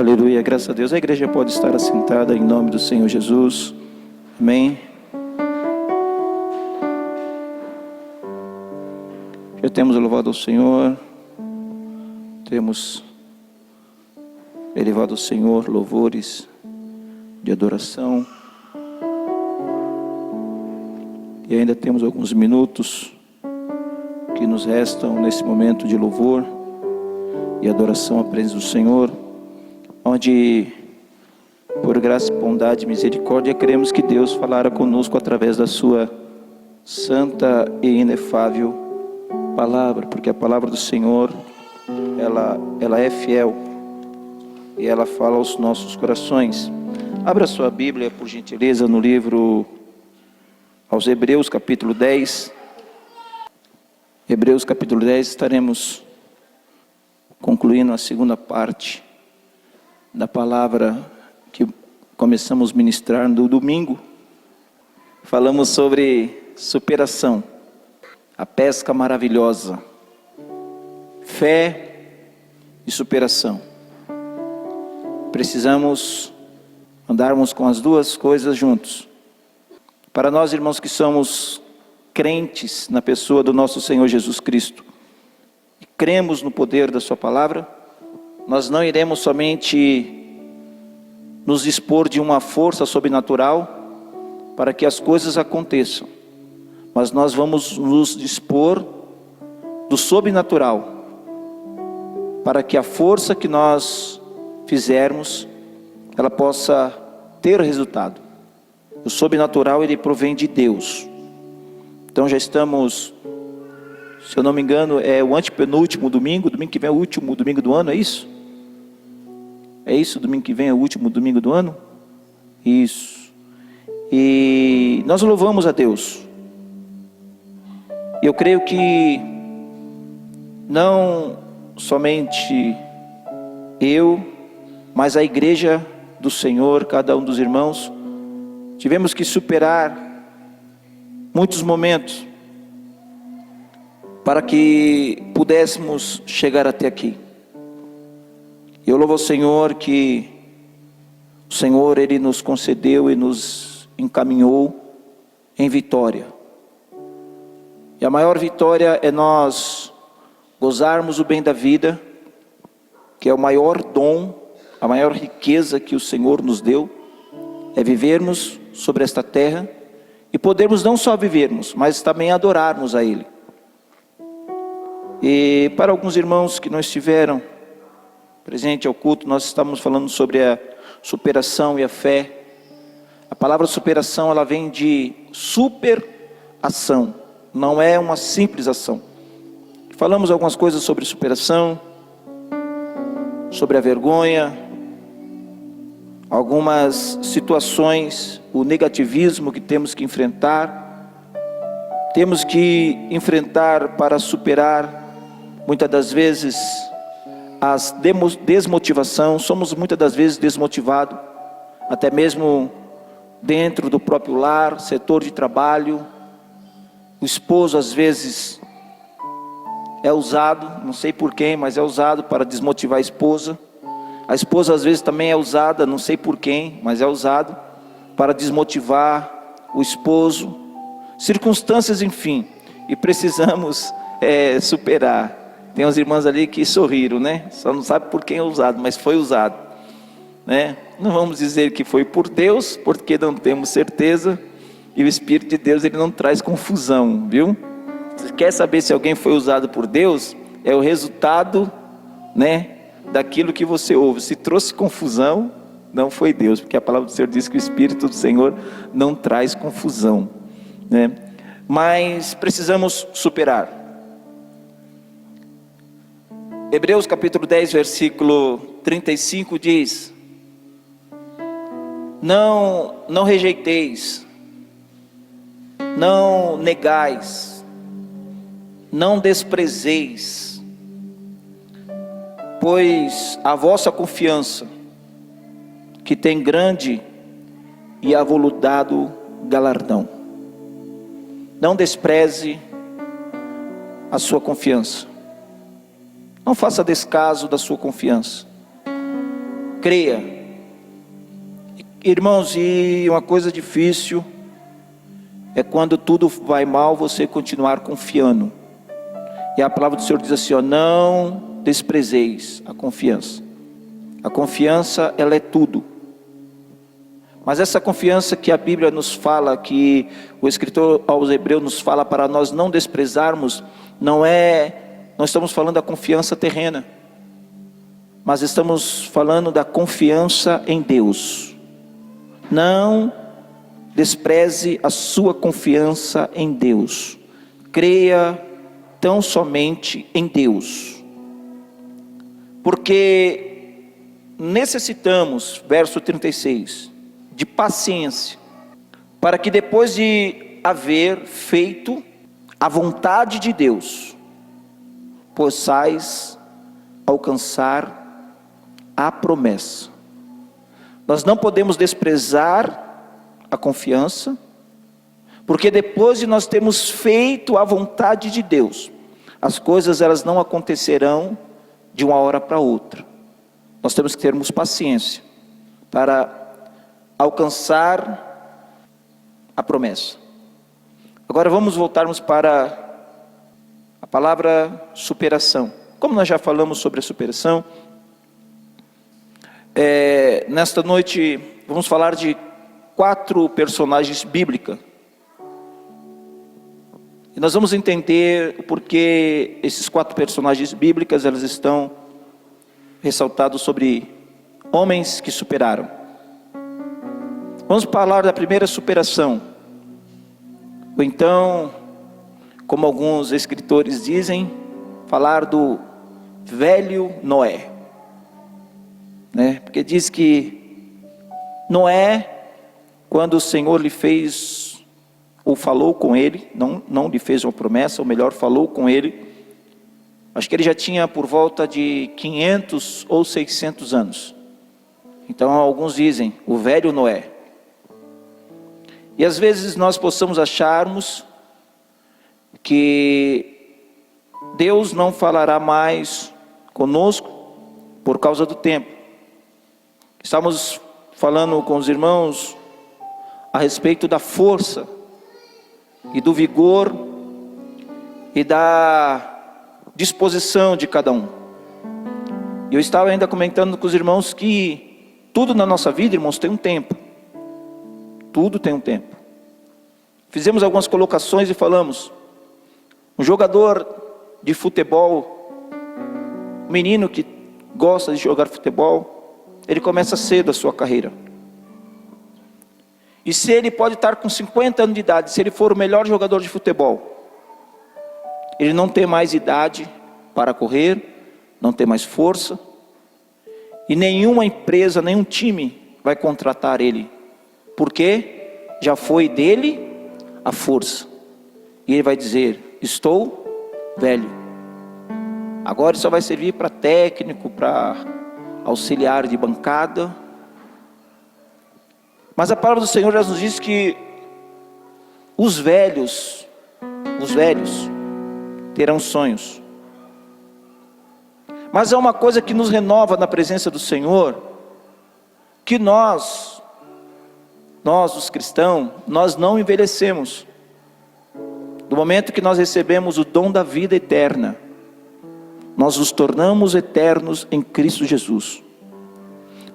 Aleluia, graças a Deus. A igreja pode estar assentada em nome do Senhor Jesus. Amém. Já temos louvado ao Senhor, temos elevado ao Senhor louvores de adoração, e ainda temos alguns minutos que nos restam nesse momento de louvor e adoração à presença do Senhor, onde por graça, bondade e misericórdia queremos que Deus falara conosco através da sua santa e inefável palavra, porque a palavra do Senhor ela é fiel e ela fala aos nossos corações. Abra sua Bíblia, por gentileza, no livro aos Hebreus capítulo 10. Hebreus capítulo 10, estaremos concluindo a segunda parte da palavra que começamos a ministrar no domingo. Falamos sobre superação, a pesca maravilhosa, fé e superação. Precisamos andarmos com as duas coisas juntos. Para nós, irmãos, que somos crentes na pessoa do nosso Senhor Jesus Cristo, e cremos no poder da sua palavra, nós não iremos somente nos dispor de uma força sobrenatural para que as coisas aconteçam, mas nós vamos nos dispor do sobrenatural para que a força que nós fizermos, ela possa ter resultado. O sobrenatural, ele provém de Deus. Então já estamos, se eu não me engano, é o antepenúltimo domingo. Domingo que vem é o último domingo do ano, é isso? É isso, domingo que vem é o último domingo do ano? Isso. E nós louvamos a Deus. Eu creio que não somente eu, mas a igreja do Senhor, cada um dos irmãos, tivemos que superar muitos momentos para que pudéssemos chegar até aqui. Eu louvo ao Senhor que o Senhor, Ele nos concedeu e nos encaminhou em vitória. E a maior vitória é nós gozarmos o bem da vida, que é o maior dom, a maior riqueza que o Senhor nos deu, é vivermos sobre esta terra e podermos não só vivermos, mas também adorarmos a Ele. E para alguns irmãos que não estiveram presente ao culto, nós estamos falando sobre a superação e a fé. A palavra superação, ela vem de superação, não é uma simples ação. Falamos algumas coisas sobre superação, sobre a vergonha, algumas situações, o negativismo que temos que enfrentar. Temos que enfrentar para superar, muitas das vezes, as desmotivação. Somos muitas das vezes desmotivados, até mesmo dentro do próprio lar, setor de trabalho. O esposo às vezes é usado, não sei por quem, mas é usado para desmotivar a esposa. A esposa às vezes também é usada, não sei por quem, mas é usado para desmotivar o esposo. Circunstâncias, enfim, e precisamos superar. Tem uns irmãos ali que sorriram, né? Só não sabe por quem é usado, mas foi usado, né? Não vamos dizer que foi por Deus, porque não temos certeza. E o Espírito de Deus, ele não traz confusão, viu? Você quer saber se alguém foi usado por Deus? É o resultado, né, daquilo que você ouve. Se trouxe confusão, não foi Deus, porque a palavra do Senhor diz que o Espírito do Senhor não traz confusão, né? Mas precisamos superar. Hebreus capítulo 10, versículo 35 diz: Não rejeiteis, não negais, não desprezeis, pois a vossa confiança, que tem grande e avolumado galardão. Não despreze a sua confiança. Não faça descaso da sua confiança. Creia. Irmãos, e uma coisa difícil é quando tudo vai mal, você continuar confiando. E a palavra do Senhor diz assim, ó, não desprezeis a confiança. A confiança, ela é tudo. Mas essa confiança que a Bíblia nos fala, que o escritor aos Hebreus nos fala para nós não desprezarmos, não estamos falando da confiança terrena, mas estamos falando da confiança em Deus. Não despreze a sua confiança em Deus. Creia tão somente em Deus. Porque necessitamos, verso 36, de paciência, para que depois de haver feito a vontade de Deus, possais alcançar a promessa. Nós não podemos desprezar a confiança, porque depois de nós termos feito a vontade de Deus, as coisas elas não acontecerão de uma hora para outra. Nós temos que termos paciência para alcançar a promessa. Agora vamos voltarmos para a palavra superação. Como nós já falamos sobre a superação, nesta noite vamos falar de 4 personagens bíblicos. E nós vamos entender porque esses 4 personagens bíblicos, elas estão ressaltados sobre homens que superaram. Vamos falar da primeira superação. Ou então, como alguns escritores dizem, falar do velho Noé. Porque diz que Noé, quando o Senhor lhe fez, ou falou com ele, não lhe fez uma promessa, ou melhor, falou com ele, acho que ele já tinha por volta de 500 ou 600 anos. Então alguns dizem, o velho Noé. E às vezes nós possamos acharmos que Deus não falará mais conosco por causa do tempo. Estamos falando com os irmãos a respeito da força e do vigor e da disposição de cada um. Eu estava ainda comentando com os irmãos que tudo na nossa vida, irmãos, tem um tempo. Tudo tem um tempo. Fizemos algumas colocações e falamos, um jogador de futebol, um menino que gosta de jogar futebol, ele começa cedo a sua carreira. E se ele pode estar com 50 anos de idade, se ele for o melhor jogador de futebol, ele não tem mais idade para correr, não tem mais força, e nenhuma empresa, nenhum time vai contratar ele, porque já foi dele a força. E ele vai dizer, estou velho. Agora só vai servir para técnico, para auxiliar de bancada. Mas a palavra do Senhor já nos diz que os velhos terão sonhos. Mas é uma coisa que nos renova na presença do Senhor, que nós os cristãos, nós não envelhecemos. Do momento que nós recebemos o dom da vida eterna, nós nos tornamos eternos em Cristo Jesus.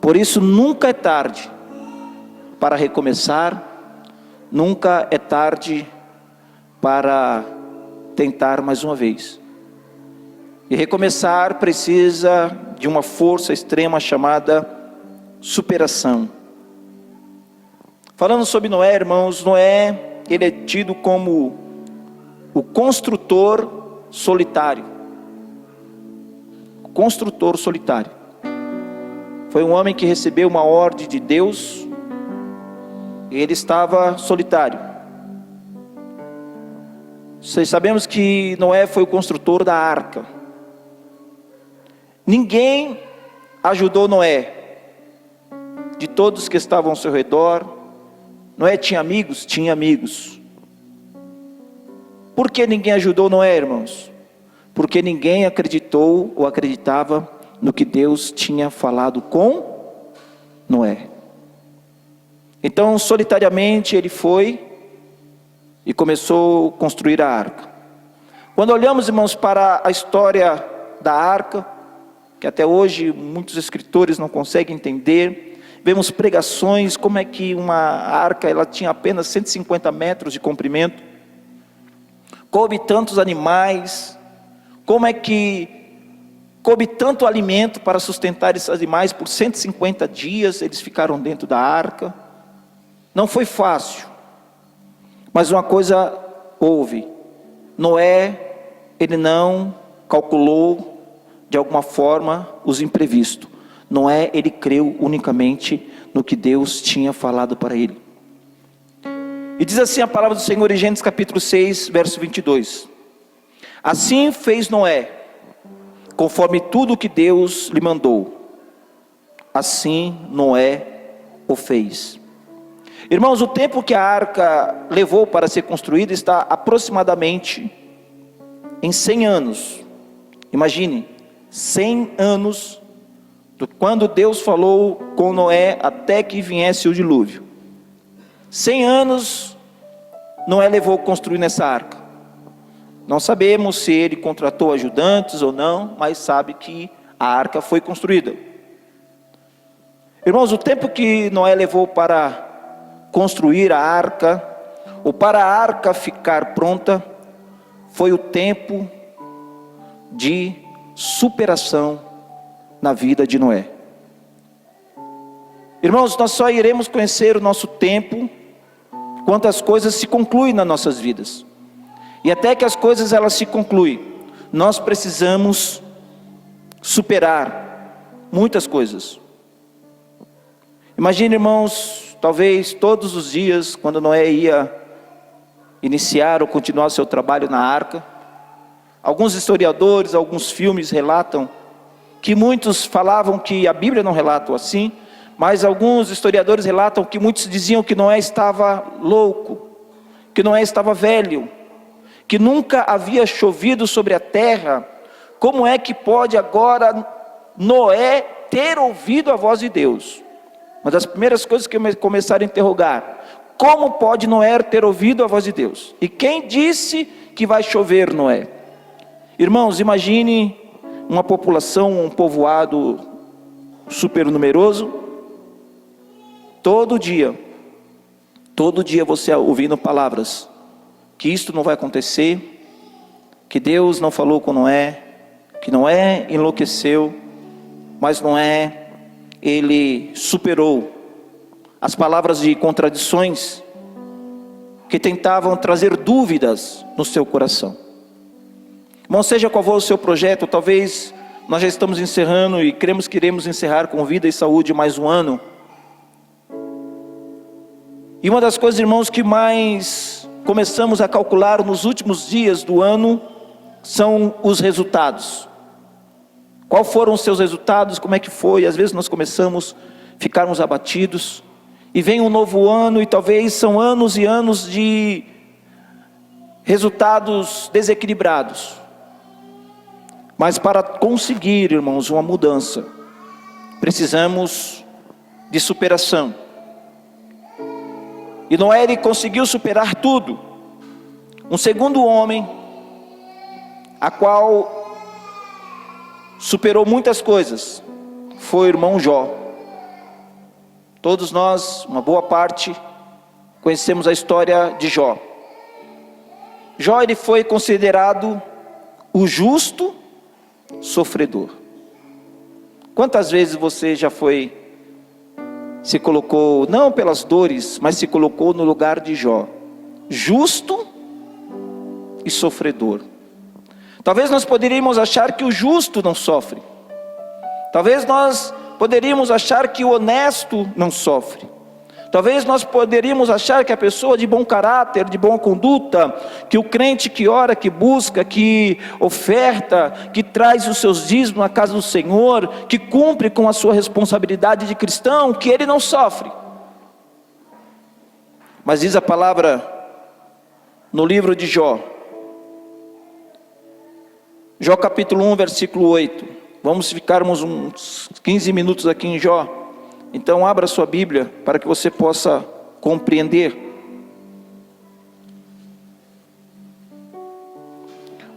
Por isso nunca é tarde para recomeçar, nunca é tarde para tentar mais uma vez. E recomeçar precisa de uma força extrema chamada superação. Falando sobre Noé, irmãos, Noé, ele é tido como o construtor solitário. Construtor solitário. Foi um homem que recebeu uma ordem de Deus, e ele estava solitário. Sabemos que Noé foi o construtor da arca. Ninguém ajudou Noé. De todos que estavam ao seu redor, Noé tinha amigos? Tinha amigos. Por que ninguém ajudou Noé, irmãos? Porque ninguém acreditou ou acreditava no que Deus tinha falado com Noé. Então, solitariamente, ele foi e começou a construir a arca. Quando olhamos, irmãos, para a história da arca, que até hoje muitos escritores não conseguem entender, vemos pregações, como é que uma arca, ela tinha apenas 150 metros de comprimento, coube tantos animais, como é que coube tanto alimento para sustentar esses animais por 150 dias, eles ficaram dentro da arca. Não foi fácil, mas uma coisa houve: Noé, ele não calculou de alguma forma os imprevistos. Noé, ele creu unicamente no que Deus tinha falado para ele. E diz assim a palavra do Senhor em Gênesis capítulo 6, verso 22. Assim fez Noé, conforme tudo o que Deus lhe mandou. Assim Noé o fez. Irmãos, o tempo que a arca levou para ser construída está aproximadamente em 100 anos. Imagine, 100 anos, quando Deus falou com Noé até que viesse o dilúvio. 100 anos Noé levou a construir nessa arca. Não sabemos se ele contratou ajudantes ou não, mas sabe que a arca foi construída. Irmãos, o tempo que Noé levou para construir a arca, ou para a arca ficar pronta, foi o tempo de superação na vida de Noé. Irmãos, nós só iremos conhecer o nosso tempo quando as coisas se concluem nas nossas vidas. E até que as coisas elas se concluem, nós precisamos superar muitas coisas. Imagine, irmãos, talvez todos os dias, quando Noé ia iniciar ou continuar seu trabalho na arca, alguns historiadores, alguns filmes relatam, que muitos falavam que a Bíblia não relata assim, mas alguns historiadores relatam que muitos diziam que Noé estava louco, que Noé estava velho, que nunca havia chovido sobre a terra. Como é que pode agora Noé ter ouvido a voz de Deus? Uma das primeiras coisas que começaram a interrogar: como pode Noé ter ouvido a voz de Deus? E quem disse que vai chover, Noé? Irmãos, imagine uma população, um povoado super numeroso, todo dia você ouvindo palavras, que isto não vai acontecer, que Deus não falou com Noé, que Noé enlouqueceu, mas Noé, ele superou as palavras de contradições, que tentavam trazer dúvidas no seu coração. Irmão, seja qual for o seu projeto, talvez nós já estamos encerrando e cremos que iremos encerrar com vida e saúde mais um ano. E uma das coisas, irmãos, que mais começamos a calcular nos últimos dias do ano são os resultados. Qual foram os seus resultados? Como é que foi? Às vezes nós começamos a ficarmos abatidos. E vem um novo ano e talvez são anos e anos de resultados desequilibrados. Mas para conseguir, irmãos, uma mudança, precisamos de superação. E Noé, ele conseguiu superar tudo. Um segundo homem, a qual superou muitas coisas, foi o irmão Jó. Todos nós, uma boa parte, conhecemos a história de Jó. Jó, ele foi considerado o justo sofredor. Quantas vezes você já se colocou, não pelas dores, mas se colocou no lugar de Jó, justo e sofredor? Talvez nós poderíamos achar que o justo não sofre. Talvez nós poderíamos achar que o honesto não sofre. Talvez nós poderíamos achar que a pessoa de bom caráter, de boa conduta, que o crente que ora, que busca, que oferta, que traz os seus dízimos na casa do Senhor, que cumpre com a sua responsabilidade de cristão, que ele não sofre. Mas diz a palavra no livro de Jó, Jó capítulo 1, versículo 8. Vamos ficarmos uns 15 minutos aqui em Jó. Então abra sua Bíblia para que você possa compreender.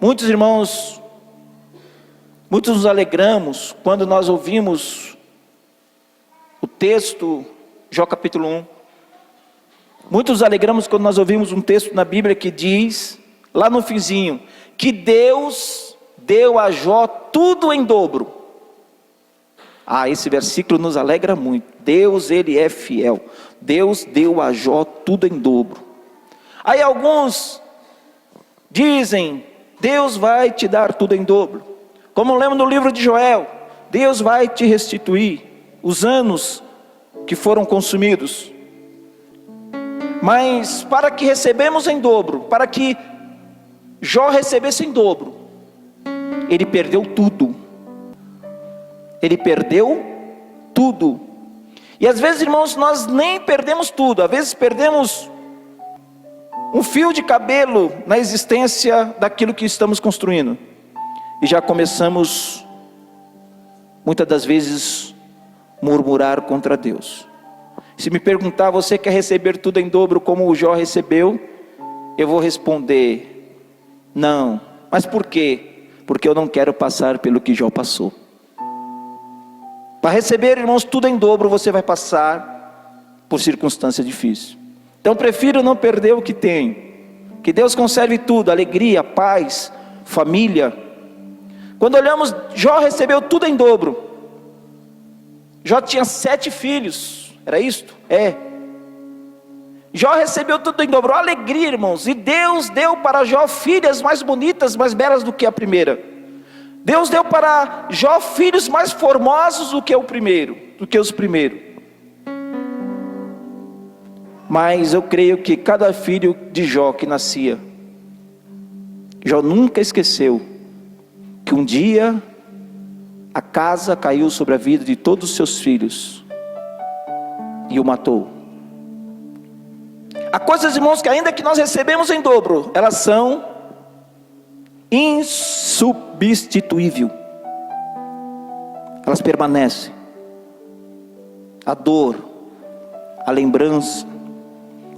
Muitos irmãos, muitos nos alegramos quando nós ouvimos o texto, Jó capítulo 1. Muitos nos alegramos quando nós ouvimos um texto na Bíblia que diz, lá no finzinho, que Deus deu a Jó tudo em dobro. Esse versículo nos alegra muito. Deus, Ele é fiel. Deus deu a Jó tudo em dobro. Aí alguns dizem, Deus vai te dar tudo em dobro. Como lemos no livro de Joel, Deus vai te restituir os anos que foram consumidos. Mas para que recebemos em dobro, para que Jó recebesse em dobro, ele perdeu tudo. Ele perdeu tudo. E às vezes, irmãos, nós nem perdemos tudo. Às vezes perdemos um fio de cabelo na existência daquilo que estamos construindo. E já começamos, muitas das vezes, murmurar contra Deus. Se me perguntar, você quer receber tudo em dobro como o Jó recebeu? Eu vou responder, não. Mas por quê? Porque eu não quero passar pelo que Jó passou. Para receber, irmãos, tudo em dobro, você vai passar por circunstância difícil. Então prefiro não perder o que tenho. Que Deus conserve tudo, alegria, paz, família. Quando olhamos, Jó recebeu tudo em dobro. Jó tinha 7 filhos, era isto? Jó recebeu tudo em dobro, alegria, irmãos. E Deus deu para Jó filhas mais bonitas, mais belas do que a primeira. Deus deu para Jó filhos mais formosos do que os primeiros. Mas eu creio que cada filho de Jó que nascia, Jó nunca esqueceu que um dia a casa caiu sobre a vida de todos os seus filhos e o matou. Há coisas, irmãos, que ainda que nós recebemos em dobro, elas são insubstituíveis. Elas permanecem. A dor, a lembrança,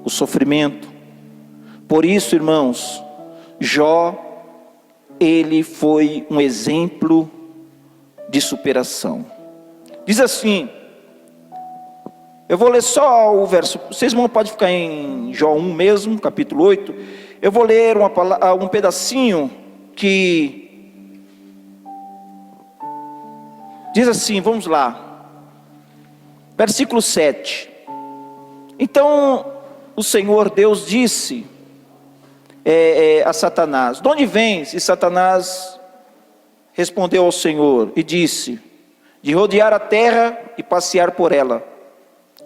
o sofrimento. Por isso, irmãos, Jó, ele foi um exemplo de superação. Diz assim, eu vou ler só o verso, vocês não podem ficar em Jó 1 mesmo, capítulo 8. Eu vou ler um pedacinho que diz assim, vamos lá, versículo 7. Então o Senhor Deus disse a Satanás, de onde vens? E Satanás respondeu ao Senhor e disse, de rodear a terra e passear por ela.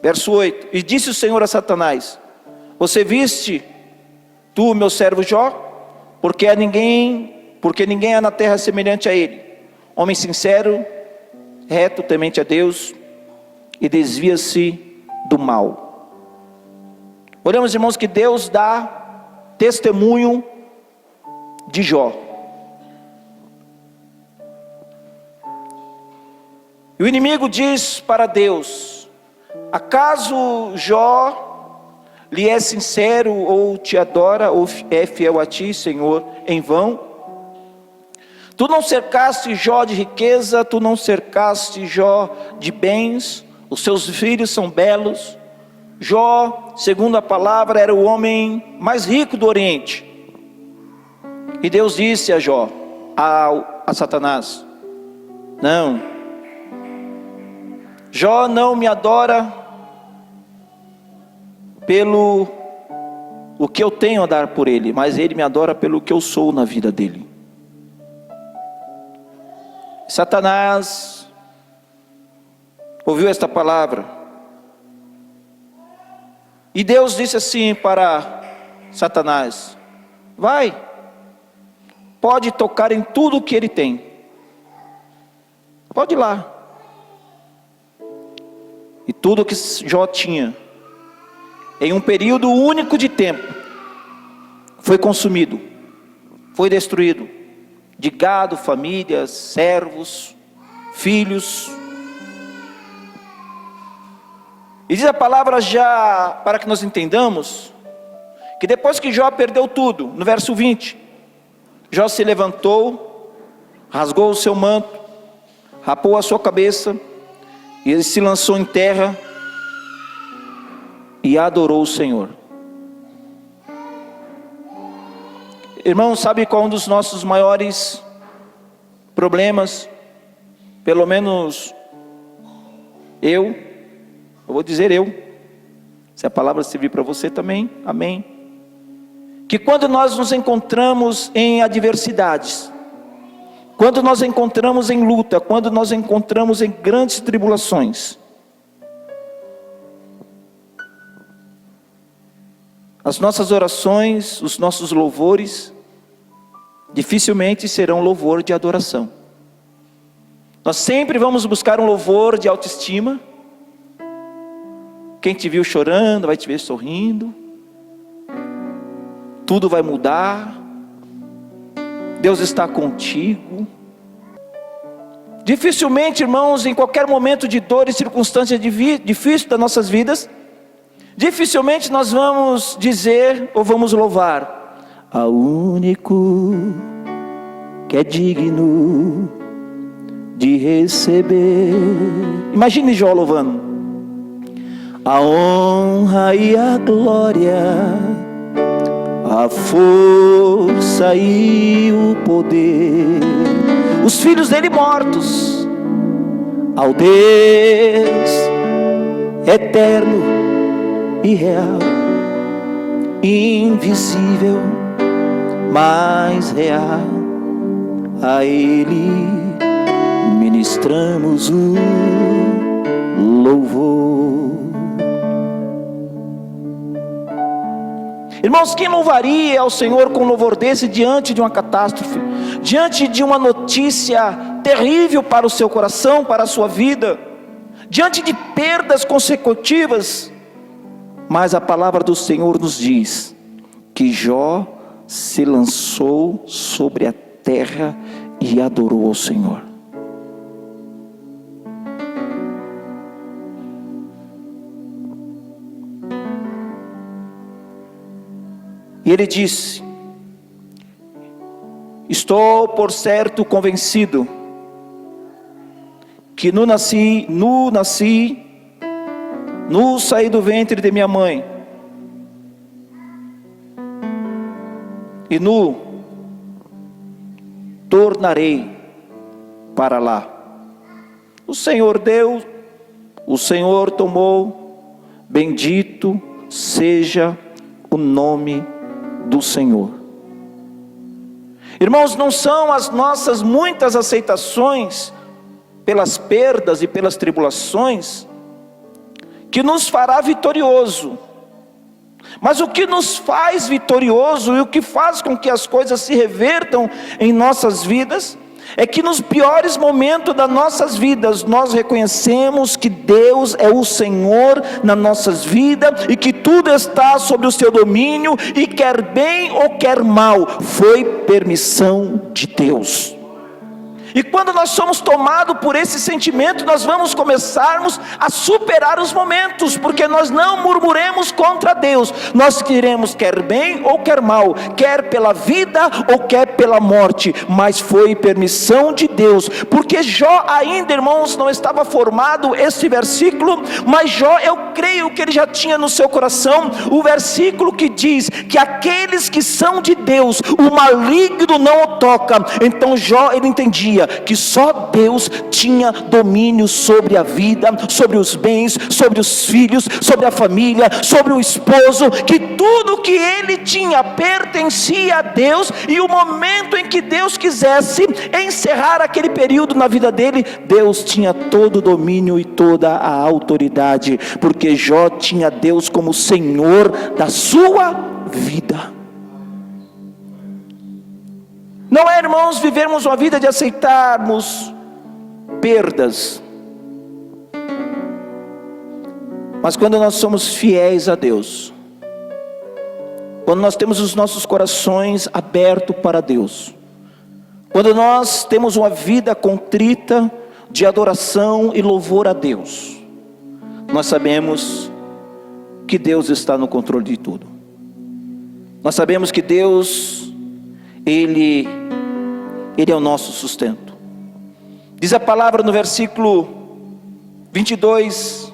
Verso 8, e disse o Senhor a Satanás, você viste tu, meu servo Jó? Porque ninguém há na terra semelhante a ele, homem sincero, reto, temente a Deus, e desvia-se do mal. Olhamos, irmãos, que Deus dá testemunho de Jó. E o inimigo diz para Deus, acaso Jó lhe é sincero, ou te adora, ou é fiel a ti, Senhor, em vão? Tu não cercaste Jó de riqueza, tu não cercaste Jó de bens, os seus filhos são belos. Jó, segundo a palavra, era o homem mais rico do Oriente. E Deus disse a Jó, a Satanás, não, Jó não me adora pelo o que eu tenho a dar por ele, mas ele me adora pelo que eu sou na vida dele. Satanás ouviu esta palavra, e Deus disse assim para Satanás, vai, pode tocar em tudo que ele tem, pode ir lá. E tudo que Jó tinha, em um período único de tempo, foi consumido, foi destruído, de gado, famílias, servos, filhos. E diz a palavra, já para que nós entendamos, que depois que Jó perdeu tudo, no verso 20, Jó se levantou, rasgou o seu manto, rapou a sua cabeça, e ele se lançou em terra e adorou o Senhor. Irmão, sabe qual é um dos nossos maiores problemas? Pelo menos eu vou dizer eu, se a palavra servir para você também, amém. Que quando nós nos encontramos em adversidades, quando nós encontramos em luta, quando nós encontramos em grandes tribulações, as nossas orações, os nossos louvores, dificilmente serão louvor de adoração. Nós sempre vamos buscar um louvor de autoestima. Quem te viu chorando vai te ver sorrindo. Tudo vai mudar. Deus está contigo. Dificilmente, irmãos, em qualquer momento de dor e circunstância difícil das nossas vidas, dificilmente nós vamos dizer ou vamos louvar ao único que é digno de receber. Imagine Jó louvando: a honra e a glória, a força e o poder, os filhos dele mortos, ao Deus eterno e real, invisível, mas real, a Ele ministramos o louvor. Irmãos, quem louvaria ao Senhor com louvor desse diante de uma catástrofe, diante de uma notícia terrível para o seu coração, para a sua vida, diante de perdas consecutivas? Mas a palavra do Senhor nos diz que Jó se lançou sobre a terra e adorou ao Senhor. E ele disse: estou por certo convencido que nu saí do ventre de minha mãe, e nu tornarei para lá. O Senhor deu, o Senhor tomou, bendito seja o nome do Senhor. Irmãos, não são as nossas muitas aceitações pelas perdas e pelas tribulações que nos fará vitorioso, mas o que nos faz vitorioso e o que faz com que as coisas se revertam em nossas vidas é que nos piores momentos das nossas vidas nós reconhecemos que Deus é o Senhor nas nossas vidas e que tudo está sob o seu domínio, e quer bem ou quer mal, foi permissão de Deus. E quando nós somos tomados por esse sentimento, nós vamos começarmos a superar os momentos, porque nós não murmuremos contra Deus. Nós queremos quer bem ou quer mal, quer pela vida ou quer pela morte, mas foi permissão de Deus. Porque Jó ainda, irmãos, não estava formado esse versículo, mas Jó, eu creio que ele já tinha no seu coração o versículo que diz que aqueles que são de Deus, o maligno não o toca. Então Jó, ele entendia que só Deus tinha domínio sobre a vida, sobre os bens, sobre os filhos, sobre a família, sobre o esposo, que tudo que ele tinha pertencia a Deus, e o momento em que Deus quisesse encerrar aquele período na vida dele, Deus tinha todo o domínio e toda a autoridade, porque Jó tinha Deus como Senhor da sua vida. Não é, irmãos, vivermos uma vida de aceitarmos perdas, mas quando nós somos fiéis a Deus, quando nós temos os nossos corações abertos para Deus, quando nós temos uma vida contrita de adoração e louvor a Deus, nós sabemos que Deus está no controle de tudo. Nós sabemos que Deus, Ele é o nosso sustento. Diz a palavra no versículo 22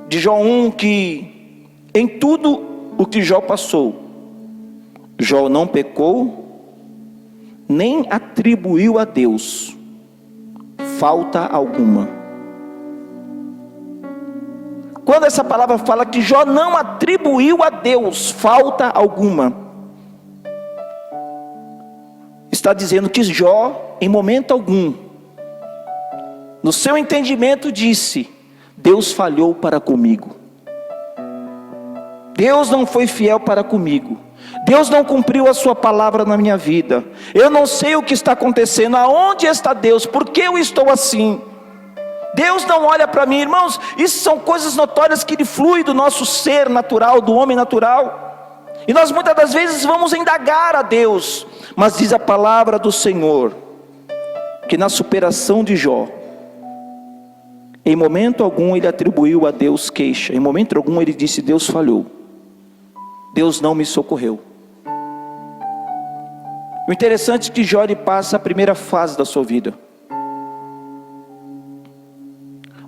de Jó 1, que em tudo o que Jó passou, Jó não pecou, nem atribuiu a Deus falta alguma. Quando essa palavra fala que Jó não atribuiu a Deus falta alguma, está dizendo que Jó, em momento algum, no seu entendimento disse: Deus falhou para comigo, Deus não foi fiel para comigo, Deus não cumpriu a sua palavra na minha vida, eu não sei o que está acontecendo, aonde está Deus, por que eu estou assim? Deus não olha para mim. Irmãos, isso são coisas notórias que fluem do nosso ser natural, do homem natural, e nós muitas das vezes vamos indagar a Deus, mas diz a palavra do Senhor, que na superação de Jó, em momento algum ele atribuiu a Deus queixa, em momento algum ele disse: Deus falhou, Deus não me socorreu. O interessante é que Jó, ele passa a primeira fase da sua vida,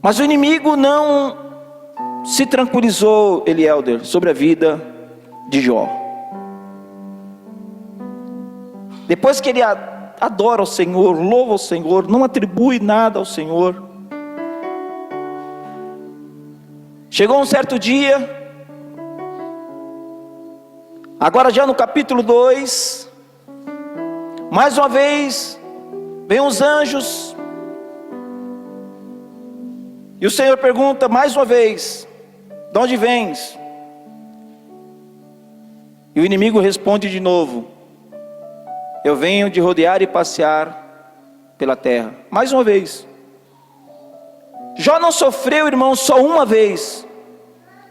mas o inimigo não se tranquilizou, Elielder, sobre a vida de Jó. Depois que ele adora o Senhor, louva o Senhor, não atribui nada ao Senhor, chegou um certo dia, agora já no capítulo 2, mais uma vez, vem os anjos, e o Senhor pergunta mais uma vez: de onde vens? E o inimigo responde de novo: eu venho de rodear e passear pela terra. Mais uma vez. Jó não sofreu, irmão, só uma vez,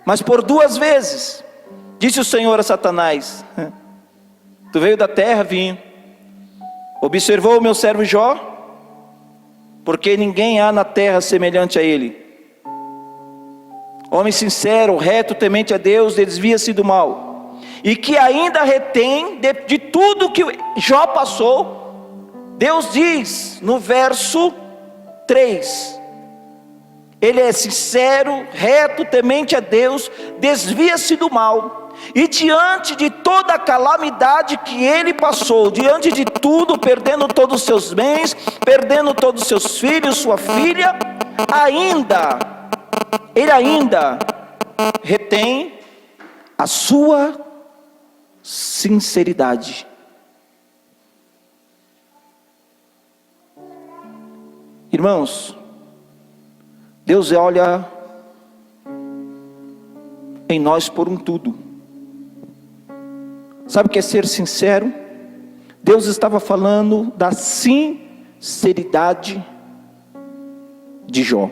mas por 2 vezes. Disse o Senhor a Satanás: tu veio da terra, vim. Observou o meu servo Jó, porque ninguém há na terra semelhante a ele. Homem sincero, reto, temente a Deus, desvia-se do mal, e que ainda retém de tudo que Jó passou. Deus diz no verso 3, ele é sincero, reto, temente a Deus, desvia-se do mal, e diante de toda a calamidade que ele passou, diante de tudo, perdendo todos os seus bens, perdendo todos os seus filhos, sua filha, ele ainda retém a sua sinceridade. Irmãos, Deus olha em nós por um tudo. Sabe o que é ser sincero? Deus estava falando da sinceridade de Jó.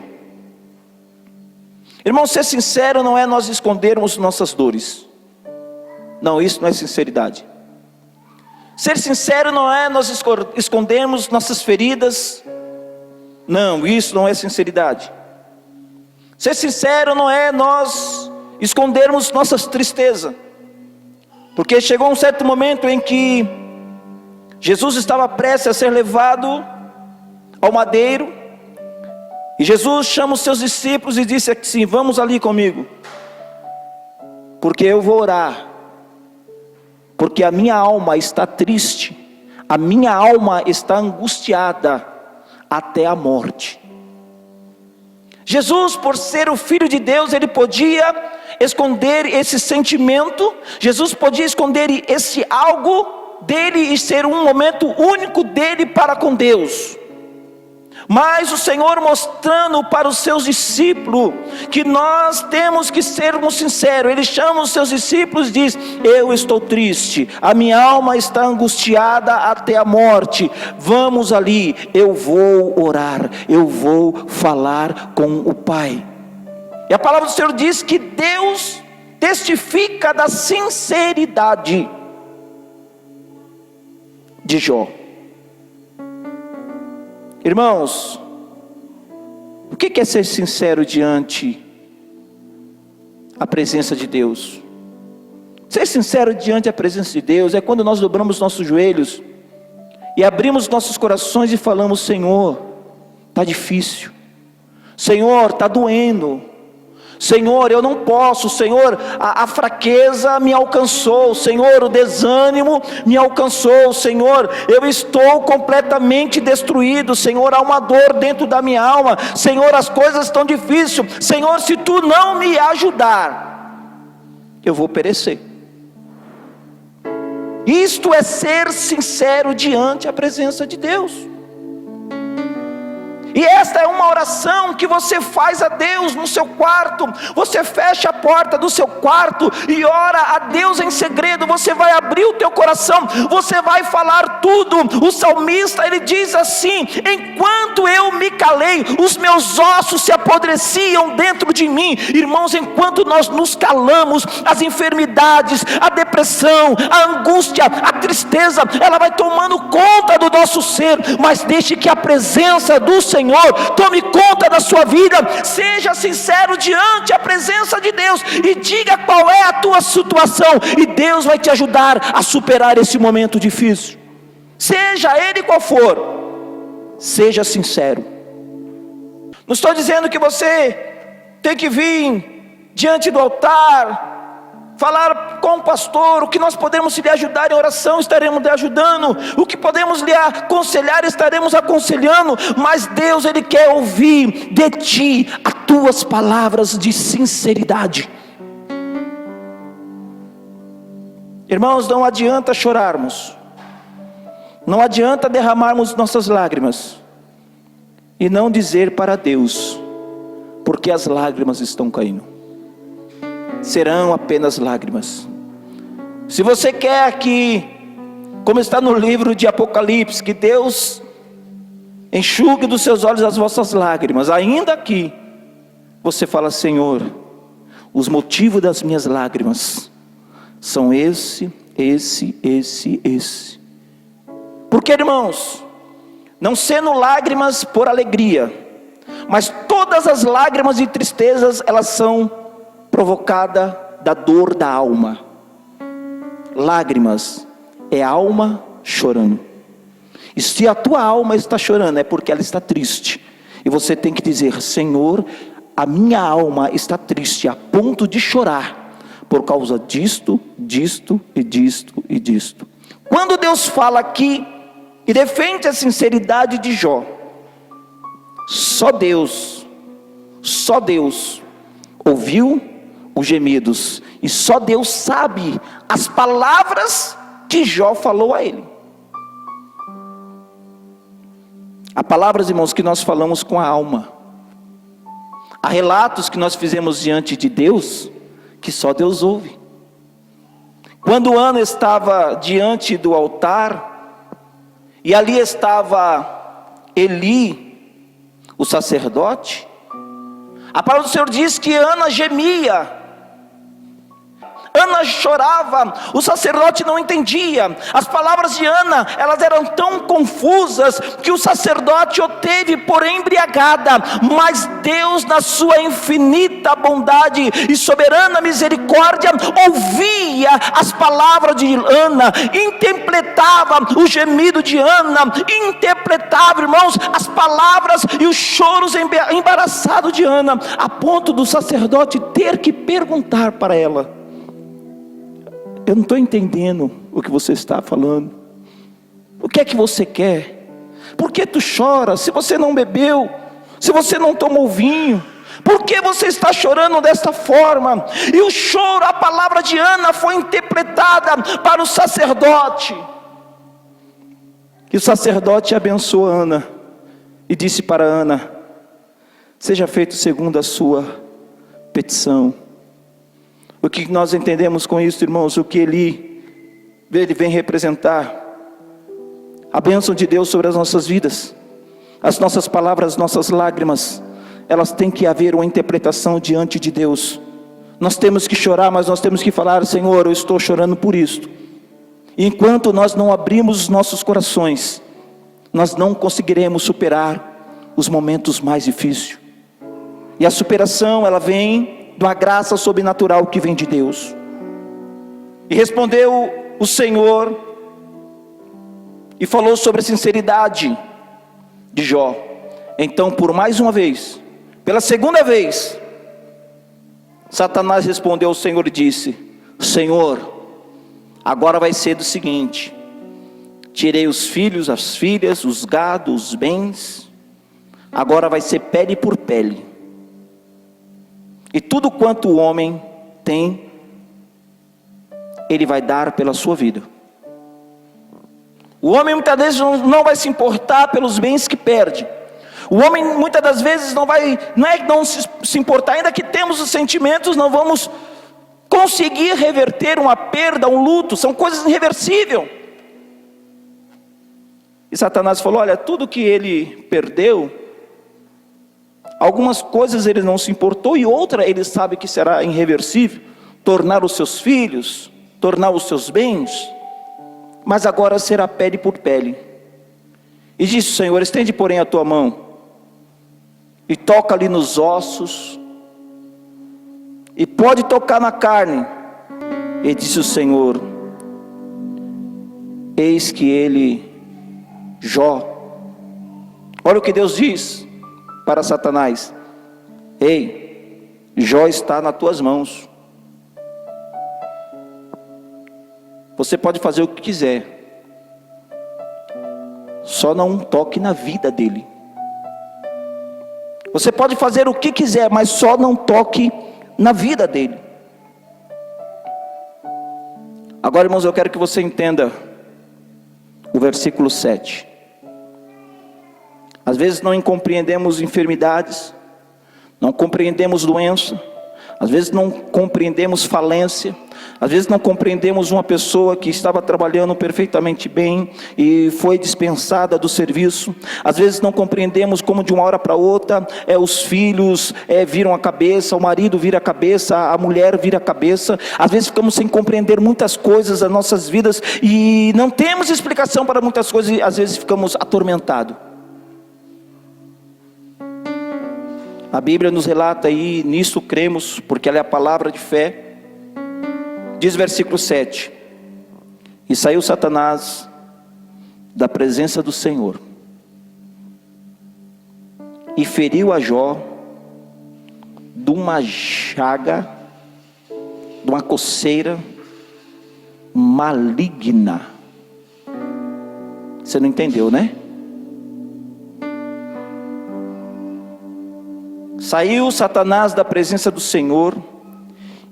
Irmão, ser sincero não é nós escondermos nossas dores. Não, isso não é sinceridade. Ser sincero não é nós escondermos nossas feridas. Não, isso não é sinceridade. Ser sincero não é nós escondermos nossas tristezas. Porque chegou um certo momento em que Jesus estava prestes a ser levado ao madeiro, e Jesus chama os seus discípulos e disse assim: vamos ali comigo, porque eu vou orar, porque a minha alma está triste, a minha alma está angustiada até a morte. Jesus, por ser o Filho de Deus, ele podia esconder esse sentimento, Jesus podia esconder esse algo dele e ser um momento único dele para com Deus. Mas o Senhor mostrando para os seus discípulos que nós temos que sermos sinceros. Ele chama os seus discípulos e diz: eu estou triste, a minha alma está angustiada até a morte. Vamos ali, eu vou orar, eu vou falar com o Pai. E a palavra do Senhor diz que Deus testifica da sinceridade de Jó. Irmãos, que é ser sincero diante a presença de Deus? Ser sincero diante a presença de Deus é quando nós dobramos nossos joelhos e abrimos nossos corações e falamos: Senhor, está difícil, Senhor, está doendo, Senhor, eu não posso, Senhor, a fraqueza me alcançou, Senhor, o desânimo me alcançou, Senhor, eu estou completamente destruído, Senhor, há uma dor dentro da minha alma, Senhor, as coisas estão difíceis, Senhor, se Tu não me ajudar, eu vou perecer. Isto é ser sincero diante a presença de Deus. E esta é uma oração que você faz a Deus no seu quarto. Você fecha a porta do seu quarto e ora a Deus em segredo. Você vai abrir o teu coração, você vai falar tudo. O salmista, ele diz assim: enquanto eu me calei, os meus ossos se apodreciam dentro de mim. Irmãos, enquanto nós nos calamos, as enfermidades, a depressão, a angústia, a tristeza, ela vai tomando conta do nosso ser. Mas deixe que a presença do Senhor tome conta da sua vida. Seja sincero diante a presença de Deus e diga qual é a tua situação, e Deus vai te ajudar a superar esse momento difícil. Seja ele qual for, seja sincero. Não estou dizendo que você tem que vir diante do altar falar com o pastor. O que nós podemos lhe ajudar em oração, estaremos lhe ajudando. O que podemos lhe aconselhar, estaremos aconselhando. Mas Deus, Ele quer ouvir de ti as tuas palavras de sinceridade. Irmãos, não adianta chorarmos, não adianta derramarmos nossas lágrimas e não dizer para Deus, porque as lágrimas estão caindo. Serão apenas lágrimas. Se você quer que, como está no livro de Apocalipse, que Deus enxugue dos seus olhos as vossas lágrimas, ainda aqui você fala: Senhor, os motivos das minhas lágrimas são esse. Porque, irmãos, não sendo lágrimas por alegria, mas todas as lágrimas e tristezas, elas são provocadas da dor da alma. Lágrimas é a alma chorando. E se a tua alma está chorando, é porque ela está triste. E você tem que dizer: Senhor, a minha alma está triste a ponto de chorar por causa disto. Quando Deus fala aqui e defende a sinceridade de Jó, só Deus ouviu os gemidos, e só Deus sabe as palavras que Jó falou a ele. Há palavras, irmãos, que nós falamos com a alma. Há relatos que nós fizemos diante de Deus que só Deus ouve. Quando Ana estava diante do altar e ali estava Eli, o sacerdote, a palavra do Senhor diz que Ana gemia, Ana chorava, o sacerdote não entendia. As palavras de Ana, elas eram tão confusas que o sacerdote o teve por embriagada. Mas Deus, na sua infinita bondade e soberana misericórdia, ouvia as palavras de Ana, interpretava o gemido de Ana, interpretava, irmãos, as palavras e os choros embaraçados de Ana, a ponto do sacerdote ter que perguntar para ela: eu não estou entendendo o que você está falando. O que é que você quer? Por que tu choras? Se você não bebeu, se você não tomou vinho, por que você está chorando desta forma? E o choro, a palavra de Ana foi interpretada para o sacerdote. E o sacerdote abençoou Ana e disse para Ana: seja feito segundo a sua petição. O que nós entendemos com isso, irmãos? O que ele vem representar? A bênção de Deus sobre as nossas vidas. As nossas palavras, as nossas lágrimas, elas têm que haver uma interpretação diante de Deus. Nós temos que chorar, mas nós temos que falar: Senhor, eu estou chorando por isto. E enquanto nós não abrimos os nossos corações, nós não conseguiremos superar os momentos mais difíceis. E a superação, ela vem de uma graça sobrenatural que vem de Deus. E respondeu o Senhor e falou sobre a sinceridade de Jó. Então, por mais uma vez, pela segunda vez, Satanás respondeu ao Senhor e disse: Senhor, agora vai ser do seguinte: tirei os filhos, as filhas, os gados, os bens, agora vai ser pele por pele. E tudo quanto o homem tem, ele vai dar pela sua vida. O homem muitas vezes não vai se importar pelos bens que perde. O homem muitas das vezes não é que não se importar, ainda que temos os sentimentos, não vamos conseguir reverter uma perda, um luto, são coisas irreversíveis. E Satanás falou: olha, tudo que ele perdeu, algumas coisas ele não se importou, e outra ele sabe que será irreversível, tornar os seus filhos, tornar os seus bens, mas agora será pele por pele. E disse o Senhor: estende porém a tua mão, e toca ali nos ossos, e pode tocar na carne. E disse o Senhor: eis que ele, Jó, olha o que Deus diz para Satanás: ei, Jó está nas tuas mãos, você pode fazer o que quiser, só não toque na vida dele. Você pode fazer o que quiser, mas só não toque na vida dele. Agora, irmãos, eu quero que você entenda o versículo 7. Às vezes não compreendemos enfermidades, não compreendemos doença, às vezes não compreendemos falência, às vezes não compreendemos uma pessoa que estava trabalhando perfeitamente bem e foi dispensada do serviço. Às vezes não compreendemos como de uma hora para outra os filhos viram a cabeça, o marido vira a cabeça, a mulher vira a cabeça. Às vezes ficamos sem compreender muitas coisas das nossas vidas e não temos explicação para muitas coisas, e às vezes ficamos atormentados. A Bíblia nos relata, e nisso cremos, porque ela é a palavra de fé. Diz versículo 7: e saiu Satanás da presença do Senhor, e feriu a Jó de uma chaga, de uma coceira maligna. Você não entendeu, né? Saiu Satanás da presença do Senhor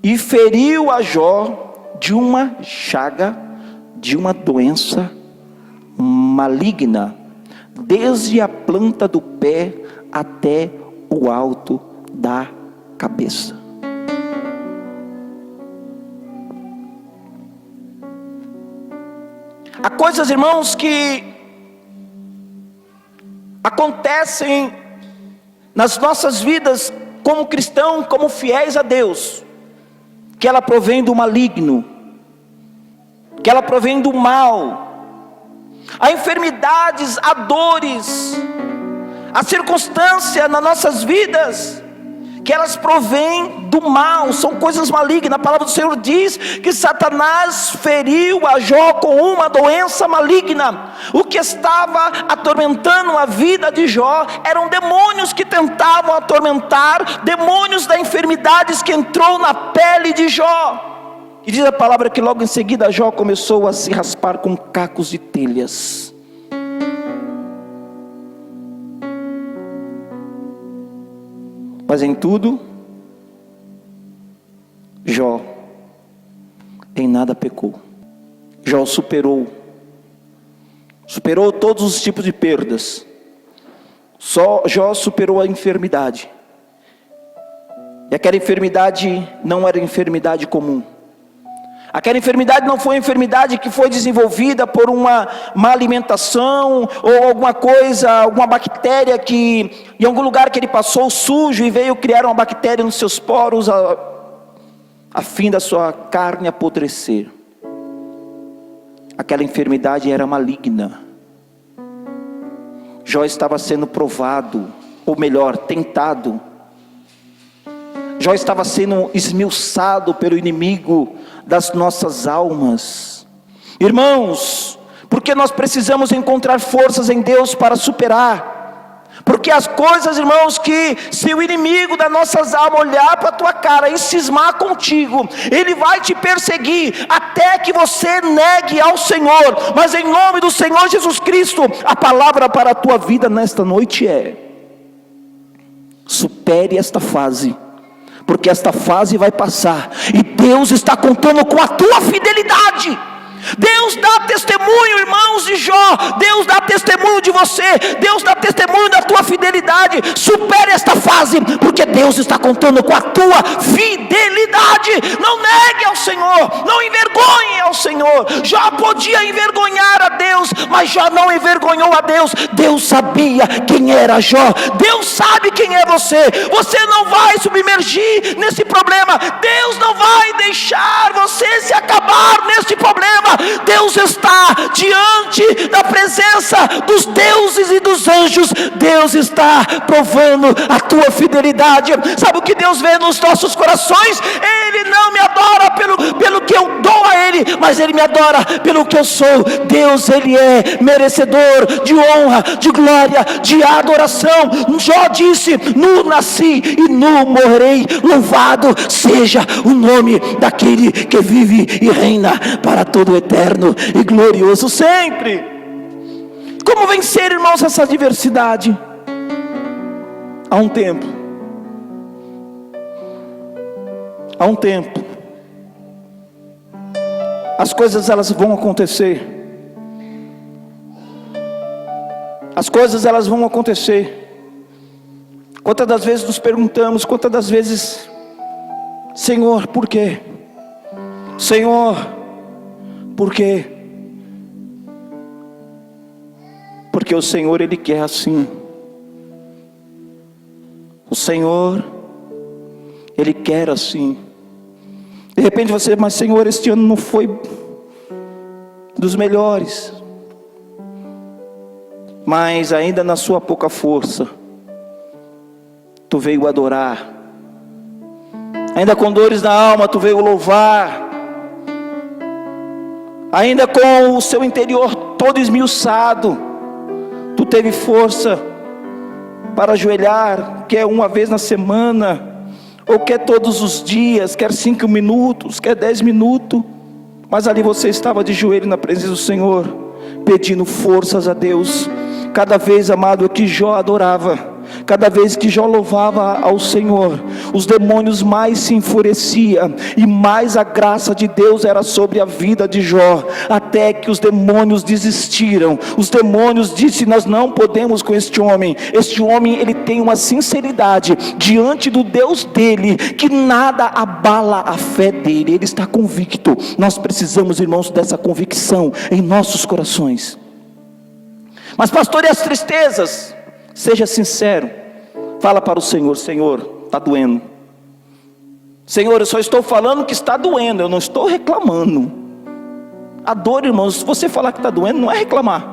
e feriu a Jó de uma chaga, de uma doença maligna, desde a planta do pé até o alto da cabeça. Há coisas, irmãos, que acontecem nas nossas vidas como cristãos, como fiéis a Deus, que ela provém do maligno, que ela provém do mal. Há enfermidades, há dores, há circunstâncias nas nossas vidas que elas provêm do mal, são coisas malignas. A palavra do Senhor diz que Satanás feriu a Jó com uma doença maligna. O que estava atormentando a vida de Jó eram demônios que tentavam atormentar, demônios da enfermidades que entrou na pele de Jó. E diz a palavra que logo em seguida Jó começou a se raspar com cacos de telhas. Mas em tudo, Jó em nada pecou. Jó superou todos os tipos de perdas. Jó superou a enfermidade. E aquela enfermidade não era enfermidade comum. Aquela enfermidade não foi uma enfermidade que foi desenvolvida por uma má alimentação, ou alguma coisa, alguma bactéria que, em algum lugar que ele passou sujo e veio criar uma bactéria nos seus poros, a fim da sua carne apodrecer. Aquela enfermidade era maligna. Jó estava sendo provado, ou melhor, tentado, Jó estava sendo esmiuçado pelo inimigo das nossas almas. Irmãos, porque nós precisamos encontrar forças em Deus para superar. Porque as coisas, irmãos, que se o inimigo das nossas almas olhar para a tua cara e cismar contigo, ele vai te perseguir até que você negue ao Senhor. Mas em nome do Senhor Jesus Cristo, a palavra para a tua vida nesta noite é: supere esta fase, porque esta fase vai passar, e Deus está contando com a tua fidelidade. Deus dá testemunho, irmãos, de Jó. Deus dá testemunho de você. Deus dá testemunho da tua fidelidade. Supere esta fase, porque Deus está contando com a tua fidelidade. Não negue ao Senhor, não envergonhe ao Senhor. Jó podia envergonhar a Deus, mas Jó não envergonhou a Deus. Deus sabia quem era Jó. Deus sabe quem é você. Você não vai submergir nesse problema. Deus não vai deixar você se acabar nesse problema. Deus está diante da presença dos deuses e dos anjos. Deus está provando a tua fidelidade. Sabe o que Deus vê nos nossos corações? Ele não me adora pelo que eu dou a Ele, mas Ele me adora pelo que eu sou. Deus, Ele é merecedor de honra, de glória, de adoração. Jó disse: nu nasci e nu morrerei. Louvado seja o nome daquele que vive e reina para todo o eterno e glorioso sempre. Como vencer, irmãos, essa adversidade? Há um tempo, as coisas elas vão acontecer. As coisas elas vão acontecer. Quantas das vezes nos perguntamos, quantas das vezes: Senhor, por quê? Senhor, por quê? Porque o Senhor, Ele quer assim. O Senhor, Ele quer assim. De repente você: mas Senhor, este ano não foi dos melhores. Mas ainda na sua pouca força, tu veio adorar. Ainda com dores na alma, tu veio louvar. Ainda com o seu interior todo esmiuçado, tu teve força para ajoelhar, quer uma vez na semana, ou quer todos os dias, quer 5 minutos, quer 10 minutos, mas ali você estava de joelho na presença do Senhor, pedindo forças a Deus. Cada vez, amado, que Jó adorava, cada vez que Jó louvava ao Senhor, os demônios mais se enfureciam, e mais a graça de Deus era sobre a vida de Jó, até que os demônios desistiram. Os demônios disseram: nós não podemos com este homem, ele tem uma sinceridade diante do Deus dele, que nada abala a fé dele, ele está convicto. Nós precisamos, irmãos, dessa convicção em nossos corações. Mas pastor, e as tristezas? Seja sincero, fala para o Senhor: Senhor, está doendo. Senhor, eu só estou falando que está doendo, eu não estou reclamando. A dor, irmãos, se você falar que está doendo, não é reclamar.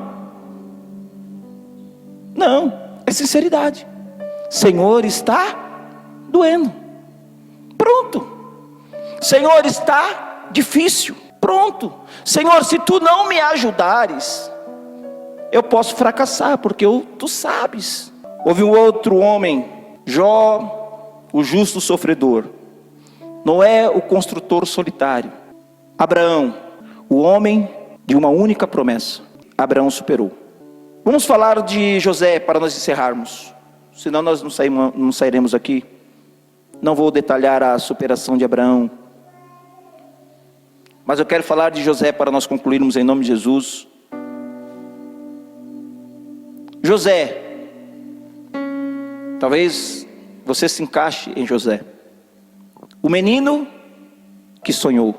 Não, é sinceridade. Senhor, está doendo. Pronto. Senhor, está difícil. Pronto. Senhor, se tu não me ajudares, eu posso fracassar, porque tu sabes. Houve um outro homem, Jó, o justo sofredor. Noé, o construtor solitário. Abraão, o homem de uma única promessa. Abraão superou. Vamos falar de José para nós encerrarmos. Senão nós não sairemos aqui. Não vou detalhar a superação de Abraão. Mas eu quero falar de José para nós concluirmos em nome de Jesus. José, talvez você se encaixe em José, o menino que sonhou.